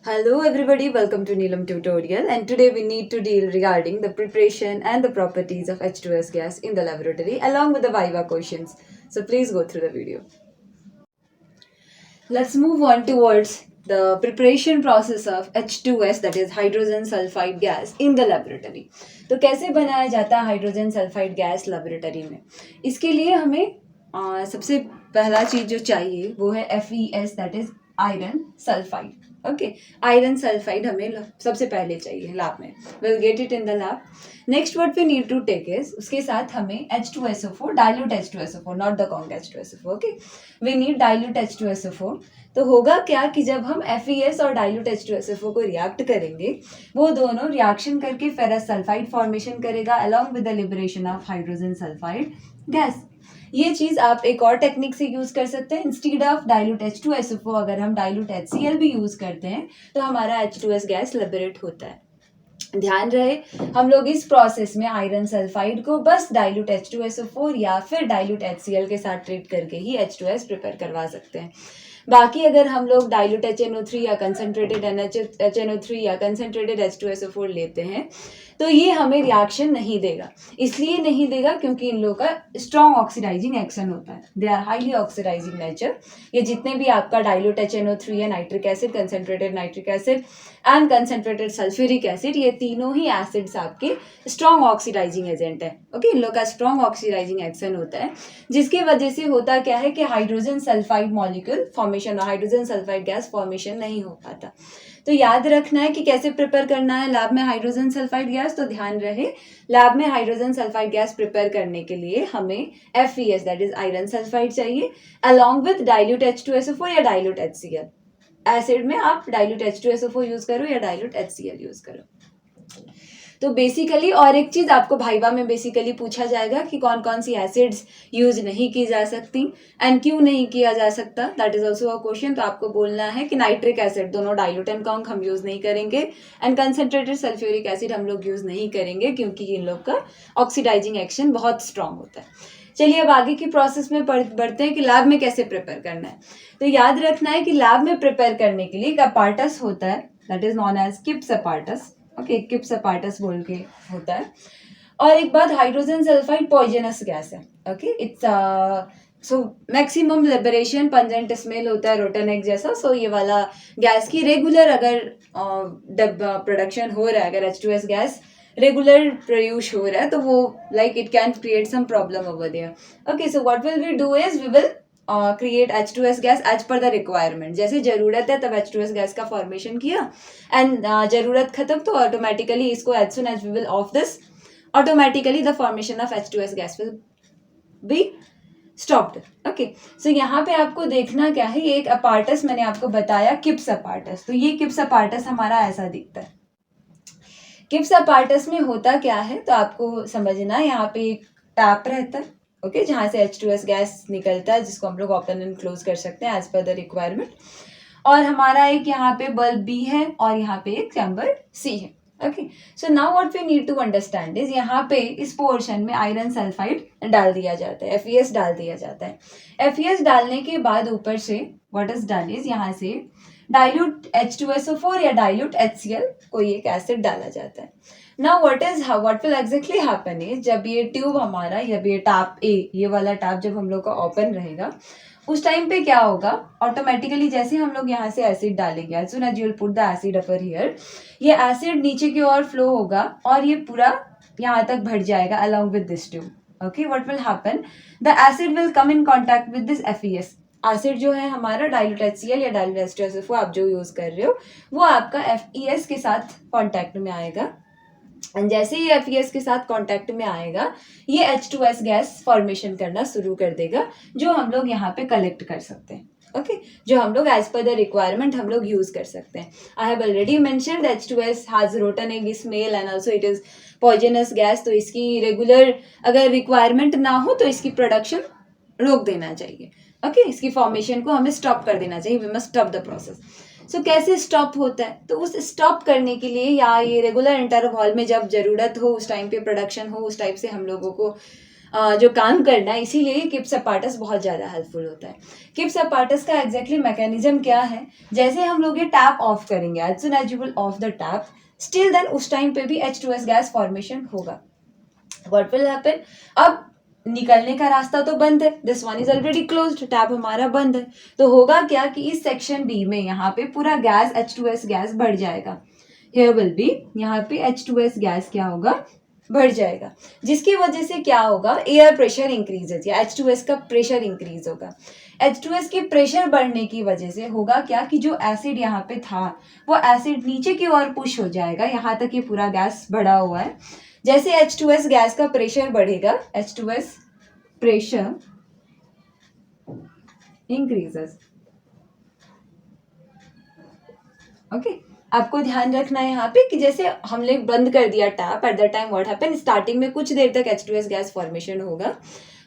Hello everybody, welcome to Neelam tutorial, and today we need to deal regarding the preparation and the properties of H2S gas in the laboratory along with the Viva questions. So please go through the video. Let's move on towards the preparation process of H2S, that is hydrogen sulfide gas in the laboratory. तो कैसे बनाया जाता है hydrogen sulphide gas laboratory में? इसके लिए हमें सबसे पहला चीज जो चाहिए वो है FeS, that is iron sulphide. Okay, iron sulphide हमें सबसे पहले चाहिए लैब में. Will get it in the lab. Next what we need to take is, उसके साथ हमें H2SO4, dilute H2SO4, not the conc H2SO4. Okay, we need dilute H2SO4. तो होगा क्या कि जब हम FeS और डाइल्यूट H2SO4 को रिएक्ट करेंगे, वो दोनों रिएक्शन करके फेरस सल्फाइड फॉर्मेशन करेगा along with the liberation of hydrogen sulphide gas. ये चीज आप एक और टेक्निक से यूज कर सकते हैं. इंस्टीड ऑफ डाइल्यूट H2SO4 अगर हम डाइल्यूट HCl भी यूज करते हैं तो हमारा H2S गैस लिबरेट होता है. ध्यान रहे, हम लोग इस प्रोसेस में आयरन सल्फाइड को बस डाइल्यूट H2SO4 या फिर डाइल्यूट HCl के साथ ट्रीट करके ही H2S प्रिपेयर करवा सकते हैं. बाकी अगर हम लोग डाइल्यूट HNO3 या कंसनट्रेटेड HNO3 या कंसनट्रेटेड H2SO4 लेते हैं तो ये हमें रिएक्शन नहीं देगा. इसलिए नहीं देगा क्योंकि इन लोगों का स्ट्रॉन्ग ऑक्सीडाइजिंग एक्शन होता है. They are highly oxidising nature. ये जितने भी आपका डाइल्यूट HNO3 है, nitric acid, concentrated nitric acid and concentrated sulphuric acid, ये तीनों ही एसिड्स आपके स्ट्रॉन्ग ऑक्सीडाइजिंग एजेंट है. ओके, इन लोग का स्ट्रॉन्ग ऑक्सीडाइजिंग एक्शन होता है, जिसकी वजह से होता क्या है कि hydrogen sulphide molecule formation, hydrogen sulphide gas formation नहीं हो पाता. तो याद रखना है कि कैसे प्रिपेयर करना है लैब में हाइड्रोजन सल्फाइड गैस. तो ध्यान रहे, लैब में हाइड्रोजन सल्फाइड गैस प्रिपेयर करने के लिए हमें FeS, that is iron sulphide चाहिए अलॉन्ग विद डाइल्यूट H2SO4 या डाइल्यूट HCl. एसिड में आप डाइल्यूट H2SO4 यूज करो या डाइल्यूट HCl यूज करो. तो बेसिकली और एक चीज आपको भाइवा में बेसिकली पूछा जाएगा कि कौन कौन सी एसिड्स यूज नहीं की जा सकती एंड क्यों नहीं किया जा सकता. That is also a question. तो आपको बोलना है कि नाइट्रिक एसिड दोनों डाइल्यूट एंड कॉन्क हम यूज नहीं करेंगे एंड कंसनट्रेटेड सल्फ्यूरिक एसिड हम लोग यूज नहीं करेंगे क्योंकि इन लोग का ऑक्सीडाइजिंग एक्शन बहुत स्ट्रांग होता है. चलिए अब आगे की प्रोसेस में बढ़ते हैं कि लैब में कैसे प्रिपेयर करना है. तो याद रखना है कि लैब में प्रिपेयर करने के लिए एक अपार्टस होता है, that is known as Kipp's apparatus. Okay, Kipp's apparatus बोल के होता है. और एक बात, हाइड्रोजन सल्फाइड पॉइजनस गैस है. Okay, it's so maximum liberation pungent smell होता है रोटानेक जैसा. सो ये वाला गैस की रेगुलर अगर प्रोडक्शन हो रहा है, अगर H2S गैस रेगुलर प्रोड्यूस हो रहा है तो वो like it can create some problem over there. Okay, so what will we do is we will create H2S gas as per the requirement. जैसे जरूरत है तब H2S गैस का फॉर्मेशन किया एंड जरूरत खत्म तो ऑटोमेटिकली इसको as soon as we will off this, automatically the formation of H2S gas will be stopped. Okay, so यहाँ पे आपको देखना क्या है, ये एक अपार्टस मैंने आपको बताया किप्स अपार्टस. तो ये किप्स अपार्टस हमारा ऐसा दिखता है. किप्स अपार्टस में होता क्या है तो आपको समझना, यहाँ पे एक टैप रहता है. ओके, जहाँ से H2S गैस निकलता है जिसको हम लोग ओपन एंड क्लोज कर सकते हैं एज पर द रिक्वायरमेंट. और हमारा एक यहाँ पे बल्ब B है और यहाँ पे एक चैम्बर C है. Okay, so now what we need to understand is, यहाँ पे इस पोर्शन में आयरन सल्फाइड डाल दिया जाता है, FeS डाल दिया जाता है. FeS डालने के बाद ऊपर से व्हाट इज डन इज, यहाँ से डाइल्यूट H2SO4 या डाइल्यूट HCl कोई एक एसिड डाला जाता है. Now what will exactly happen is, जब ये ट्यूब हमारा, जब ये टैप A, ये वाला टैप जब हम लोग का ओपन रहेगा उस टाइम पे क्या होगा, ऑटोमेटिकली जैसे हम लोग यहाँ से एसिड डालेंगे, as soon as you will put the acid upper here, ये एसिड नीचे की ओर फ्लो होगा और ये पूरा यहाँ तक भर जाएगा along with this tube. Okay, what will happen, the acid will come in contact with this FeS. Acid जो है हमारा डाइल्यूट HCl या डाइल्यूट H2SO4 आप जो यूज कर रहे हो वो आपका FeS के साथ कॉन्टैक्ट में आएगा. एंड जैसे ही FeS के साथ कांटेक्ट में आएगा ये H2S गैस फॉर्मेशन करना शुरू कर देगा, जो हम लोग यहाँ पे कलेक्ट कर सकते हैं. ओके, जो हम लोग एज पर द रिक्वायरमेंट हम लोग यूज कर सकते हैं. I have already mentioned H2S has rotten egg smell and also it is poisonous gas. तो इसकी रेगुलर अगर रिक्वायरमेंट ना हो तो इसकी प्रोडक्शन रोक देना चाहिए. ओके, इसकी फॉर्मेशन को हमें स्टॉप कर देना चाहिए. We must stop the process. So कैसे स्टॉप होता है, तो उस स्टॉप करने के लिए या ये रेगुलर इंटरवल में जब जरूरत हो उस टाइम पे प्रोडक्शन हो, उस टाइप से हम लोगों को जो काम करना है, इसीलिए किप्स अपार्टस बहुत ज़्यादा हेल्पफुल होता है। किप्स अपार्टस का एग्जैक्टली मैकेनिज्म क्या है, जैसे हम लोग ये टैप ऑफ करेंगे, as soon as you will off the tap, still then उस टाइम पे भी H2S गैस फॉर्मेशन होगा। व्हाट विल हैपन, अब निकलने का रास्ता तो बंद है, this one is already closed, tap हमारा बंद है, तो होगा क्या कि इस सेक्शन बी में यहाँ पे पूरा गैस H2S गैस बढ़ जाएगा। हियर विल बी, यहाँ पे H2S गैस क्या होगा, बढ़ जाएगा, जिसकी वजह से क्या होगा, एयर प्रेशर इंक्रीजेज या H2S का प्रेशर इंक्रीज होगा। H2S के प्रेशर बढ़ने की वजह से होगा क्या कि जो एसिड यहाँ पे था वो एसिड नीचे की ओर पुश हो जाएगा, यहाँ तक ये पूरा गैस बढ़ा हुआ है। जैसे H2S गैस का प्रेशर बढ़ेगा, H2S प्रेशर इंक्रीजेस। ओके, आपको ध्यान रखना है यहाँ पे कि जैसे हमने बंद कर दिया tap, at the time what happen, starting में कुछ देर तक H2S गैस फॉर्मेशन होगा,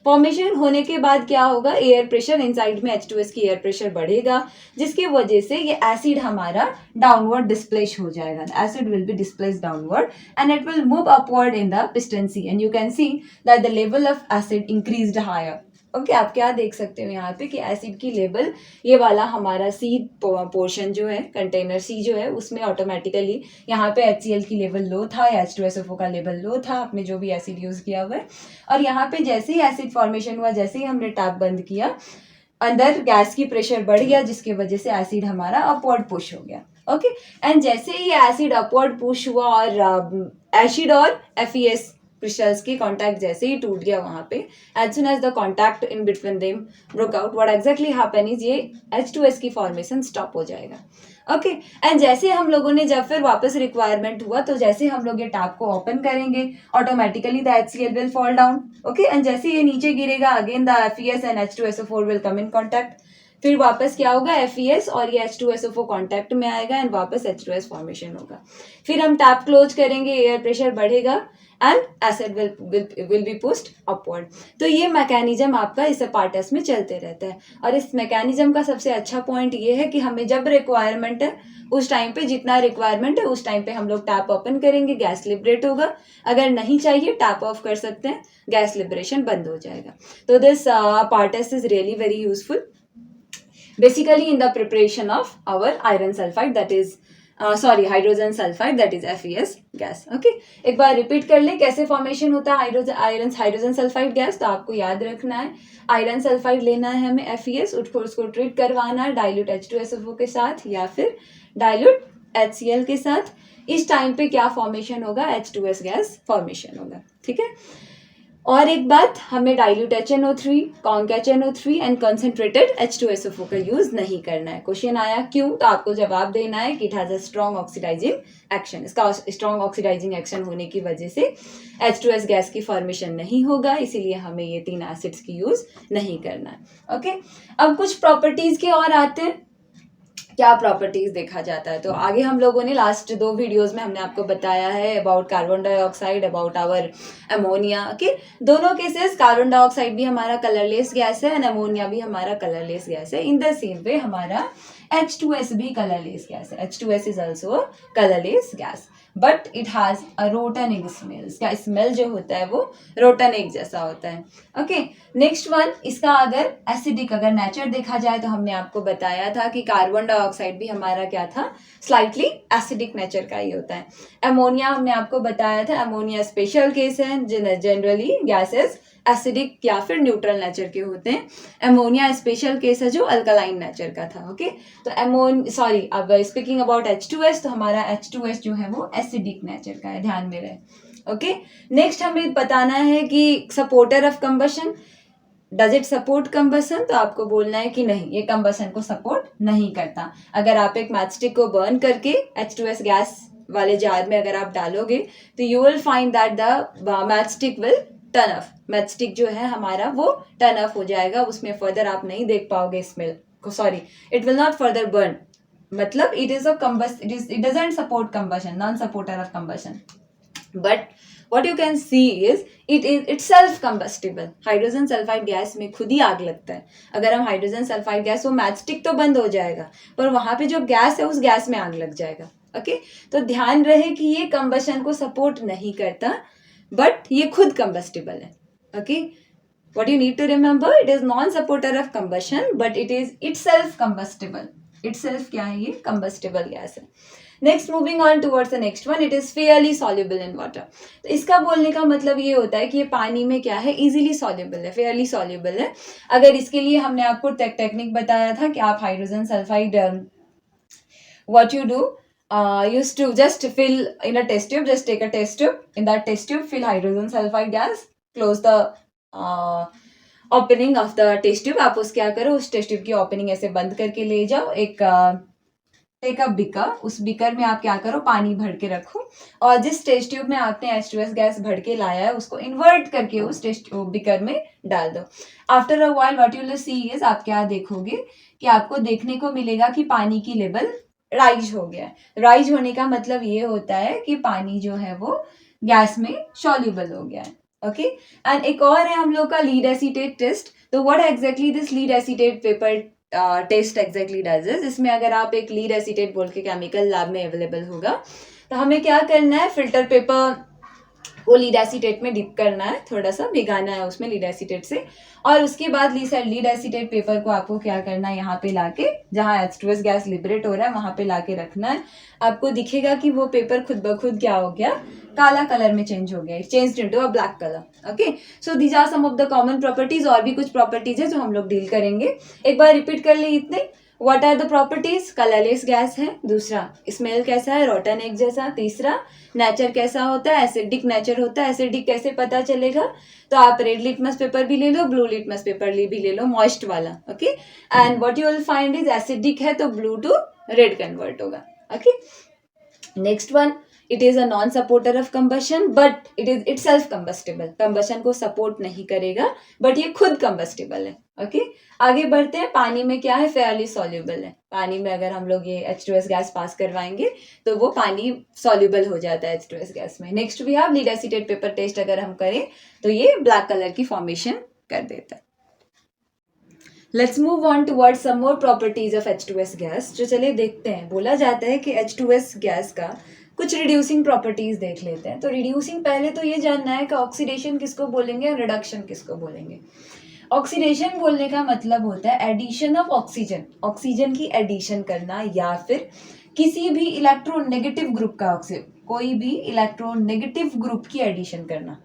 फॉर्मेशन होने के बाद क्या होगा, एयर प्रेशर इनसाइड में H2S की एयर प्रेशर बढ़ेगा, जिसकी वजह से ये एसिड हमारा डाउनवर्ड डिस्प्लेस हो जाएगा, acid will be displace downward and it will move upward in the piston C and you can see that the level of acid increased higher. Okay, आप क्या देख सकते हो यहाँ पे कि एसिड की लेवल, ये वाला हमारा सी पोर्शन जो है, कंटेनर सी जो है, उसमें ऑटोमेटिकली यहाँ पे HCl की लेवल लो था या H2SO4 का लेवल लो था, आपने जो भी एसिड यूज किया हुआ है, और यहाँ पे जैसे ही एसिड फॉर्मेशन हुआ, जैसे ही हमने टैप बंद किया, अंदर गैस की प्रेशर बढ़ गया, जिसकी वजह से एसिड हमारा अपवर्ड पुश हो गया। ओके, एंड जैसे ही एसिड अपवर्ड पुश हुआ और एसिड और FeS क्रिस्टल्स की कांटेक्ट जैसे ही टूट गया वहां पे, as soon as the contact in between them broke out, what exactly happen is ये H2S की फॉर्मेशन स्टॉप हो जाएगा। ओके, एंड जैसे हम लोगों ने जब फिर वापस रिक्वायरमेंट हुआ, तो जैसे हम लोग ये टैप को ओपन करेंगे, automatically the HCl will fall down. Okay, and जैसे ये नीचे गिरेगा, again the FeS and H2SO4 will come in contact, फिर वापस क्या होगा, FeS और ये H2SO4 कॉन्टैक्ट में आएगा एंड वापस H2S फॉर्मेशन होगा। फिर हम टैप क्लोज करेंगे, एयर प्रेशर बढ़ेगा and acid will be pushed upward. तो ये मैकेनिज्म आपका इस अपार्टस में चलते रहता है, और इस मैकेनिज्म का सबसे अच्छा पॉइंट ये है कि हमें जब रिक्वायरमेंट है उस टाइम पे, जितना रिक्वायरमेंट है उस टाइम पे हम लोग टैप ओपन करेंगे, गैस लिबरेट होगा, अगर नहीं चाहिए टैप ऑफ कर सकते हैं, गैस लिबरेशन बंद हो जाएगा। तो this apparatus is really very useful basically in the preparation of our iron sulfide, that is hydrogen sulfide, that is FeS gas। okay, एक बार रिपीट कर ले कैसे फॉर्मेशन होता है हाइड्रोजन सल्फाइड गैस। तो आपको याद रखना है, आयरन सल्फाइड लेना है हमें FeS, उसको ट्रीट करवाना है डाइल्यूट H2SO4 के साथ या फिर डाइल्यूट HCl के साथ। इस टाइम पे क्या फॉर्मेशन होगा, H2S गैस फॉर्मेशन होगा। ठीक है, और एक बात, हमें dilute HNO3, conc HNO3 and concentrated H2SO4 का यूज नहीं करना है। क्वेश्चन आया क्यों, तो आपको जवाब देना है कि it has a strong oxidising action. इसका स्ट्रॉन्ग ऑक्सीडाइजिंग एक्शन होने की वजह से H2S गैस की फॉर्मेशन नहीं होगा, इसीलिए हमें ये 3 एसिड्स की यूज नहीं करना है। ओके, अब कुछ प्रॉपर्टीज के और आते हैं, क्या प्रॉपर्टीज देखा जाता है। तो आगे हम लोगों ने लास्ट 2 वीडियोस में हमने आपको बताया है about carbon dioxide, about our ammonia. Okay, दोनों केसेस, कार्बन डाइऑक्साइड भी हमारा कलरलेस गैस है एंड अमोनिया भी हमारा कलरलेस गैस है। इन द सेम वे हमारा H2S भी कलरलेस गैस है। H2S is also colourless gas, but it has a rotten egg smell. इसका स्मेल जो होता है वो रोटन एग जैसा होता है। ओके, नेक्स्ट वन, इसका अगर एसिडिक अगर नेचर देखा जाए तो हमने आपको बताया था कि कार्बन डाइऑक्साइड भी हमारा क्या था, स्लाइटली एसिडिक नेचर का ही होता है। अमोनिया हमने आपको बताया था, अमोनिया स्पेशल केस है, जनरली गैसेस एसिडिक या फिर न्यूट्रल नेचर के होते हैं। अमोनिया स्पेशल केस है जो अल्कलाइन नेचर का था। ओके, तो अब स्पीकिंग अबाउट H2S, तो हमारा H2S जो है वो एसिडिक नेचर का है, ध्यान में रहे। ओके, नेक्स्ट हमें बताना है कि supporter of combustion, does it support combustion, तो आपको बोलना है कि नहीं, ये कंबशन को सपोर्ट नहीं करता। अगर आप एक मैचस्टिक को बर्न करके H2S गैस वाले जार में अगर आप डालोगे तो you will find that the matchstick will turn off. Matchstick जो है हमारा वो टर्न ऑफ हो जाएगा, उसमें फर्दर आप नहीं देख पाओगे स्मेल को, it will not further burn, मतलब it is a combust, it doesn't support combustion, non supporter of combustion, but what you can see is it is itself combustible। Hydrogen sulphide gas में खुद ही आग लगता है। अगर हम हाइड्रोजन सल्फाइड गैस, वो मैचस्टिक तो बंद हो जाएगा पर वहां पे जो गैस है उस गैस में आग लग जाएगा। ओके, तो ध्यान रहे कि ये कंबशन को सपोर्ट नहीं करता, बट ये खुद कंबस्टिबल है। Okay, What you need to remember, it is non-supporter of combustion, but it is itself combustible. Itself क्या है ये? Combustible gas है. Next moving on towards the next one, it is fairly soluble in water. तो इसका बोलने का मतलब ये होता है कि ये पानी में क्या है, इजीली सॉल्युबल है, फेयरली सॉल्युबल है. अगर इसके लिए हमने आपको टेक्निक बताया था कि आप hydrogen sulphide, what you do, used to just fill in a test tube, just take a test tube, in that test tube fill hydrogen sulfide gas, close the opening of the test tube. आप उस क्या करो, उस test tube की opening ऐसे बंद करके ले जाओ. एक बिकर, उस बिकर में आप क्या करो, पानी भर के रखो, और जिस टेस्ट ट्यूब में आपने H2S गैस भर के लाया है उसको इन्वर्ट करके उस टेस्ट बिकर में डाल दो. After a while what you will see is, आप क्या देखोगे कि आपको देखने को मिलेगा कि पानी की लेवल राइज हो गया है. राइज होने का मतलब ये होता है कि पानी जो है वो गैस में सॉल्युबल हो गया है. ओके, एंड एक और है हम लोग का लीड एसीटेट टेस्ट. तो what exactly this lead acetate paper test exactly does is, इसमें अगर आप एक लीड एसीटेट बोल के केमिकल लैब में अवेलेबल होगा, तो हमें क्या करना है, फिल्टर पेपर को लीड एसीटेट में डिप करना है, थोड़ा सा भिगाना है उसमें लीड एसीटेट से, और उसके बाद लीड एसीटेट पेपर को आपको क्या करना है, यहाँ पे लाके जहाँ H2S गैस लिबरेट हो रहा है वहां पे लाके रखना है. आपको दिखेगा कि वो पेपर खुद ब खुद क्या हो गया, काला कलर में चेंज हो गया, change into a black colour. Okay, so these are some of the common properties. और भी कुछ प्रॉपर्टीज है जो हम लोग डील करेंगे. एक बार रिपीट कर ले इतने. What are the properties, colourless gas है. दूसरा, स्मेल कैसा है, रोटन एग जैसा. तीसरा, नेचर कैसा होता है, एसिडिक नेचर होता है. एसिडिक कैसे पता चलेगा, तो आप रेड लिटमस पेपर भी ले लो, ब्लू लिटमस पेपर भी ले लो, मॉइस्ट वाला. Okay, and what you will find is acidic है तो ब्लू टू रेड कन्वर्ट होगा. Okay, next one, it is a non supporter of combustion but it is it self combustible. Combustion को support नहीं करेगा but ये खुद combustible है. Okay, आगे बढ़ते हैं. पानी में क्या है, फेयरली सॉल्युबल है. पानी में अगर हम लोग ये H2S गैस पास करवाएंगे तो वो पानी सॉल्युबल हो जाता है H2S गैस में. नेक्स्ट भी आप लीड एसीटेट पेपर टेस्ट अगर हम करें तो ये ब्लैक कलर की फॉर्मेशन कर देता है. Let's move on towards some more properties of H2S gas. जो चले देखते हैं, बोला जाता है कि H2S गैस का कुछ रिड्यूसिंग प्रॉपर्टीज देख लेते हैं. तो रिड्यूसिंग, पहले तो ये जानना है कि ऑक्सीडेशन किसको बोलेंगे और रिडक्शन किसको बोलेंगे. ऑक्सीडेशन बोलने का मतलब होता है एडिशन ऑफ ऑक्सीजन, ऑक्सीजन की एडिशन करना, या फिर किसी भी इलेक्ट्रोनेगेटिव ग्रुप का कोई भी इलेक्ट्रोनेगेटिव ग्रुप की एडिशन करना.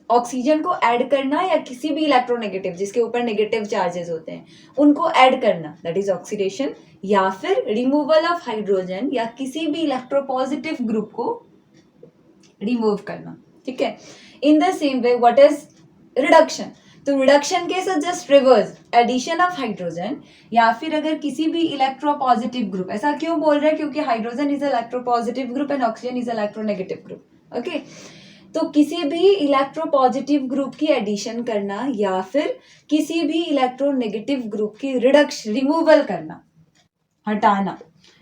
ऑक्सीजन को ऐड करना या किसी भी इलेक्ट्रोनेगेटिव जिसके ऊपर नेगेटिव चार्जेस होते हैं उनको ऐड करना, दैट इज ऑक्सीडेशन. या फिर रिमूवल ऑफ हाइड्रोजन या किसी भी इलेक्ट्रोपॉजिटिव ग्रुप को रिमूव करना. ठीक है, in the same way what is reduction. तो reduction case is just reverse, addition of hydrogen या फिर अगर किसी भी इलेक्ट्रोपॉजिटिव ग्रुप. ऐसा क्यों बोल रहे हैं, क्योंकि hydrogen is electropositive group and oxygen is electronegative group. Okay, तो किसी भी इलेक्ट्रोपॉजिटिव ग्रुप की एडिशन करना या फिर किसी भी इलेक्ट्रोनेगेटिव ग्रुप की रिमूवल करना, हटाना,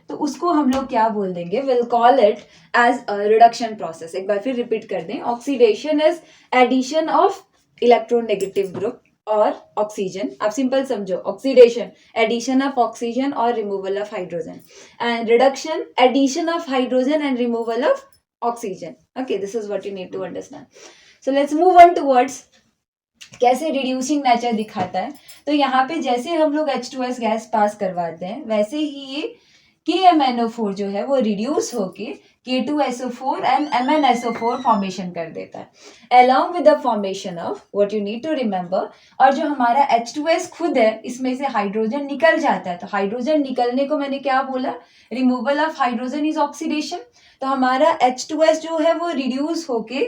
तो उसको हम लोग क्या बोल देंगे, will call it as a reduction process. एक बार फिर रिपीट कर दें. Oxidation is addition of electronegative group और ऑक्सीजन. आप सिंपल समझो, ऑक्सीडेशन एडिशन ऑफ ऑक्सीजन और removal of hydrogen, and reduction addition of hydrogen and removal of oxygen. Okay, this is what you need to understand. So let's move on towards कैसे reducing nature दिखाता है. तो यहाँ पे जैसे हम लोग H2S गैस पास करवाते हैं वैसे ही ये KMnO4 जो है वो रिड्यूस होके K2SO4 एंड MnSO4 फॉर्मेशन कर देता है, along with the formation of what you need to remember. और जो हमारा H2S खुद है इसमें से हाइड्रोजन निकल जाता है. तो हाइड्रोजन निकलने को मैंने क्या बोला, removal of hydrogen is oxidation. तो हमारा H2S जो है वो रिड्यूस होके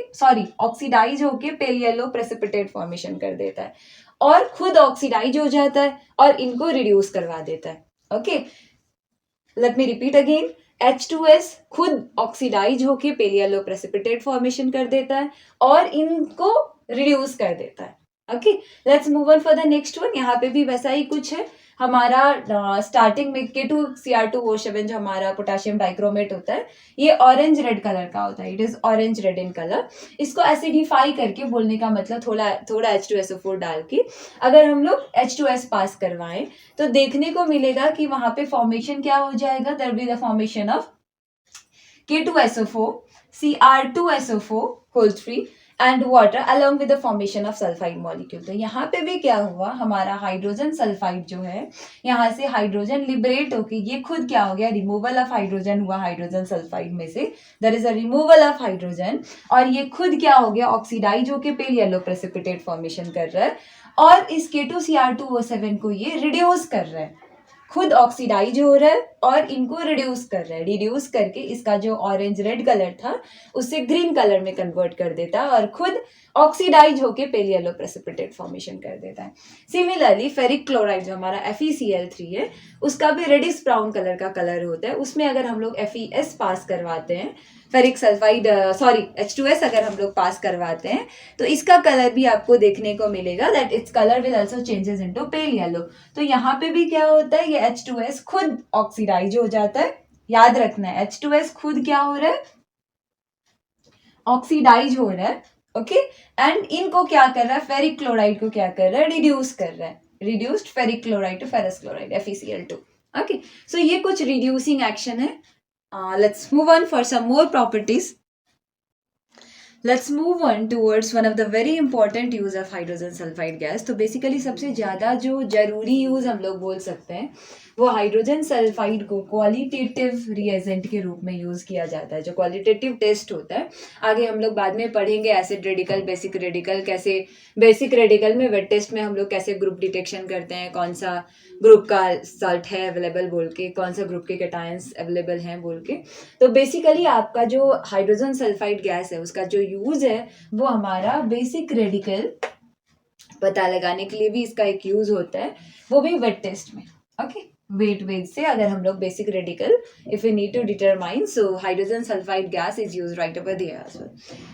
ऑक्सीडाइज होके पेल येलो प्रेसिपिटेट फॉर्मेशन कर देता है और खुद ऑक्सीडाइज हो जाता है और इनको रिड्यूस करवा देता है. Okay, let me repeat again. H2S खुद ऑक्सीडाइज होके पेल येलो प्रेसिपिटेट फॉर्मेशन कर देता है और इनको रिड्यूस कर देता है. Okay, let's move on for the next one. यहाँ पे भी वैसा ही कुछ है. हमारा स्टार्टिंग में K2Cr2O7 जो हमारा पोटेशियम डाइक्रोमेट होता है ये ऑरेंज रेड कलर का होता है. It is orange red in colour. इसको एसिडिफाई करके, बोलने का मतलब थोड़ा H2SO4 डाल के अगर हम लोग H2S पास करवाएं तो देखने को मिलेगा कि वहां पे फॉर्मेशन क्या हो जाएगा, there will be the formation of K2SO4 Cr2SO4 whole 3 and water along with the formation of sulphide molecule. तो यहाँ पे भी क्या हुआ, हमारा हाइड्रोजन सल्फाइड जो है, यहाँ से हाइड्रोजन लिबरेट होके ये खुद क्या हो गया, रिमूवल ऑफ हाइड्रोजन हुआ हाइड्रोजन सल्फाइड में से, there is a removal of hydrogen, और ये खुद क्या हो गया, ऑक्सीडाइज होके पेल येलो प्रेसिपिटेट फॉर्मेशन कर रहा है, और इस K2Cr2O7 को ये रिड्यूस कर रहा है, खुद ऑक्सीडाइज हो रहा है और इनको रिड्यूस कर रहा है, रिड्यूस करके इसका जो ऑरेंज रेड कलर था उससे ग्रीन कलर में कन्वर्ट कर देता है और खुद ऑक्सीडाइज होके पेल येलो प्रेसिपिटेट फॉर्मेशन कर देता है। सिमिलरली फेरिक क्लोराइड जो हमारा FeCl3 है, उसका भी रेडिश ब्राउन कलर का कलर होता है, उसमें अगर हम लोग FeS पास करवाते हैं, फेरिक सल्फाइड H2S अगर हम लोग पास करवाते हैं, तो इसका कलर भी आपको देखने को मिलेगा, that its colour will also changes into pale yellow. तो यहाँ पे भी क्या होता है, ये H2S खुद ऑक्सीडाइज हो जाता है, याद रखना है H2S खुद क्या हो रहा है, ऑक्सीडाइज हो रहा है, ओके, एंड इनको क्या कर रहा है, फेरिक क्लोराइड को क्या कर रहा है, रिड्यूस कर रहा है, reduced ferric chloride to ferrous chloride FeCl2। Okay, so ये कुछ रिड्यूसिंग एक्शन है। Let's move on for some more properties. Let's move on towards one of the very important use of hydrogen sulfide gas. तो basically सबसे ज़्यादा जो जरूरी use हम लोग बोल सकते हैं वो हाइड्रोजन सल्फाइड को क्वालिटेटिव रिएजेंट के रूप में यूज़ किया जाता है, जो क्वालिटेटिव टेस्ट होता है। आगे हम लोग बाद में पढ़ेंगे एसिड रेडिकल, बेसिक रेडिकल, कैसे बेसिक रेडिकल में वेट टेस्ट में हम लोग कैसे ग्रुप डिटेक्शन करते हैं, कौन सा ग्रुप का सॉल्ट है अवेलेबल बोल के, कौन सा ग्रुप के कैटायंस अवेलेबल हैं बोल के। तो बेसिकली आपका जो हाइड्रोजन सल्फाइड गैस है उसका जो यूज़ है वो हमारा बेसिक रेडिकल पता लगाने के लिए भी इसका एक यूज़ होता है, वो भी वेट टेस्ट में। ओके, वेट से अगर हम लोग basic radical if you need to determine, so hydrogen sulphide gas is use right over there as well.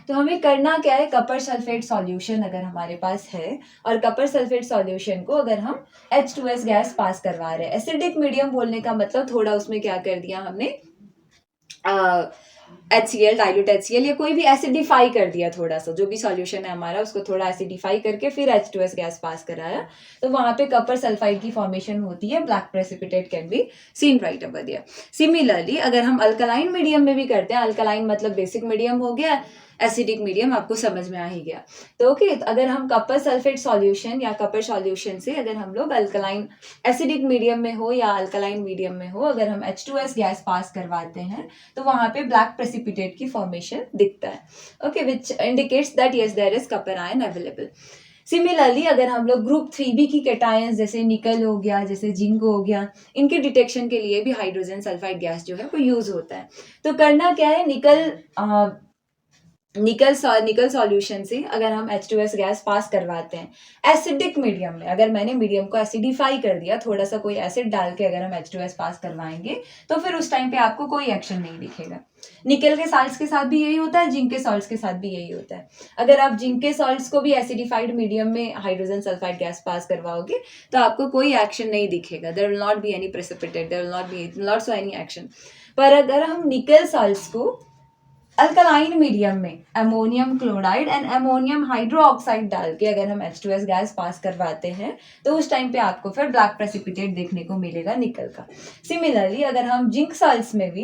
तो हमें करना क्या है, कपर सल्फेट सॉल्यूशन अगर हमारे पास है और कपर सल्फेट सॉल्यूशन को अगर हम H2S गैस पास करवा रहे हैं, एसिडिक मीडियम बोलने का मतलब थोड़ा उसमें क्या कर दिया हमने, HCl, डाइल्यूट HCl या कोई भी एसिडिफाई कर दिया, थोड़ा सा जो भी सॉल्यूशन है हमारा उसको थोड़ा एसिडिफाई करके फिर H2S गैस पास कराया, तो वहां पे कपर सल्फाइड की फॉर्मेशन होती है, black precipitate can be seen right over there. Similarly अगर हम अल्कलाइन मीडियम में भी करते हैं, अल्कलाइन मतलब बेसिक मीडियम हो गया, एसिडिक मीडियम आपको समझ में आ ही गया, तो ओके, अगर हम कपर सल्फेट सॉल्यूशन या कपर सॉल्यूशन से अगर हम लोग अल्कलाइन एसिडिक मीडियम में हो या अल्कलाइन मीडियम में हो अगर हम H2S गैस पास करवाते हैं तो वहां पे ब्लैक प्रेसिपिटेट की फॉर्मेशन दिखता है, okay, which indicates that yes there is copper ion available. Similarly अगर हम लोग ग्रुप 3b की कैटायंस जैसे निकल हो गया, जैसे जिंक हो गया, इनके डिटेक्शन के लिए भी हाइड्रोजन सल्फाइड गैस जो है वो यूज होता है। तो करना क्या है, निकल सॉल्यूशन से अगर हम H2S गैस पास करवाते हैं एसिडिक मीडियम में, अगर मैंने मीडियम को एसिडिफाई कर दिया, थोड़ा सा कोई एसिड डाल के अगर हम H2S पास करवाएंगे तो फिर उस टाइम पे आपको कोई एक्शन नहीं दिखेगा। निकल के सॉल्ट्स के साथ भी यही होता है, जिंक के सॉल्ट्स के साथ भी यही होता है। अगर आप जिंक के सॉल्ट्स को भी एसिडिफाइड मीडियम में हाइड्रोजन सल्फाइड गैस पास करवाओगे तो आपको कोई एक्शन नहीं दिखेगा, there will not be any precipitate, there will not show any action. पर अगर हम निकल सॉल्ट्स को अल्कलाइन मीडियम में ammonium chloride and ammonium hydroxide डाल के अगर हम H2S गैस पास करवाते हैं तो उस टाइम पे आपको फिर ब्लैक प्रेसिपिटेट देखने को मिलेगा निकल का। सिमिलरली अगर हम जिंक सॉल्ट्स में भी,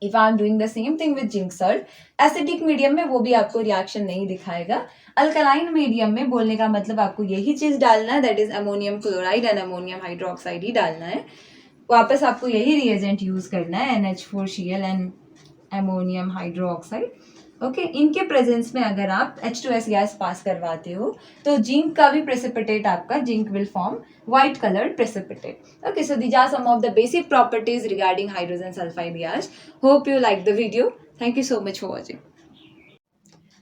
if I am doing the same thing with zinc salt, acidic medium में वो भी आपको रिएक्शन नहीं दिखाएगा, अल्कलाइन मीडियम में बोलने का मतलब आपको यही चीज डालना है, that is ammonium chloride and ammonium hydroxide ही डालना है, वापस आपको यही रिएजेंट यूज करना है NH4Cl and ammonium hydroxide, okay. इनके प्रेजेंस में अगर आप H2S गैस पास करवाते हो तो जिंक का भी प्रेसिपिटेट आपका, zinc will form white coloured precipitate, okay. So these are some of the basic properties regarding hydrogen sulphide gas. Hope you like the video, thank you so much for watching.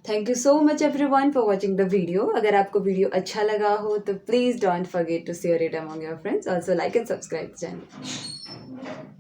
Thank you so much everyone for watching the video. अगर आपको video अच्छा लगा हो तो please don't forget to share it among your friends, also like and subscribe the channel.